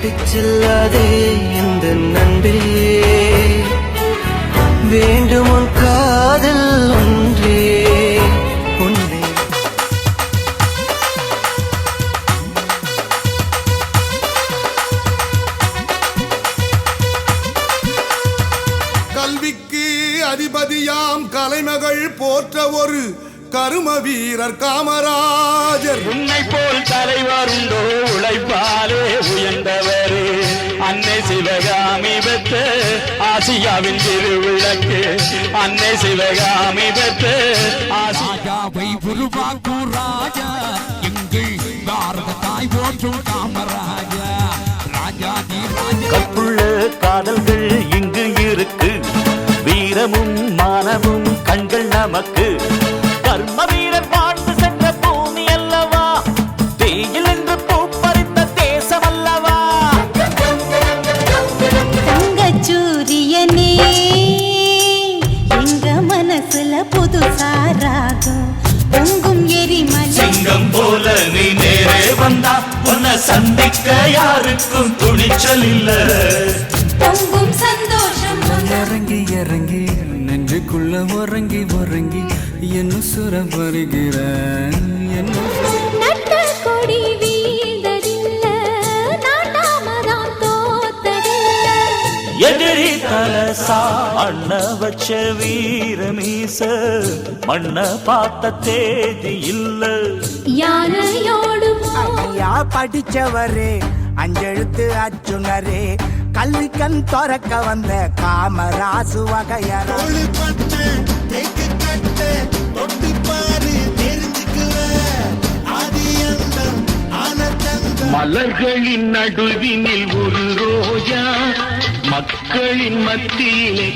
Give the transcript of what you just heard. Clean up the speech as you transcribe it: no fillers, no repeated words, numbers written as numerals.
விட்டுச் செல்லாதே இந்த நண்பே, வேண்டும் உன் காதல் ஒன்றே ஒன்றே. கல்விக்கு அதிபதியாம் கலைமகள் போற்ற ஒரு கரும வீரர் காமராஜர். உன்னை போல் தலைவர் உண்டோ உழைப்பாலே உயர்ந்தவரே, அன்னை சிவகாமி பெற்ற ஆசியாவின் திருவிளக்கு, அன்னை சிவகாமி பெற்ற ஆசியாவை உருவாக்கும் ராஜா எங்கள் பாரத தாய் போற்றும் காமராஜா. ராஜாதி ராஜா கற்புள்ள காதல்கள் இங்கு இருக்கு, வீரமும் மானமும் கண்கள் நமக்கு. கர்ம வீரர் வாழ்ந்து சென்ற பூமி அல்லவா, தீயில் என்று பூப்பறிந்த தேசம் அல்லவா. தங்கச்சூரியனே எங்க மனசுல புதுசாராகும் பொங்கும் எரிமலை. சிங்கம் போல நீ நேரே வந்தா உன்னை சந்திக்க யாருக்கும் துணிச்சல் இல்ல. பொங்கும் சந்தோஷம் இறங்கி இறங்கி நெஞ்சுக்குள்ள உறங்கி உறங்கி என்ன சுர வருகிற நட்ட கொடி வீழ்ந்ததில்ல, நாட்டாமதான் தோத்ததில்ல. எதிரி தலசா அண்ண வச்ச வீரமீச மண்ண பார்த்த தேதி இல்ல. யானையோடு ஐயா படிச்சவரே அஞ்செழுத்து அச்சுனரே, கல்வி கண் துறக்க வந்த காமராசு வகையரா. மலர்களின் நடுவினில் ஒரு ரோஜா, மக்களின் மத்தியிலே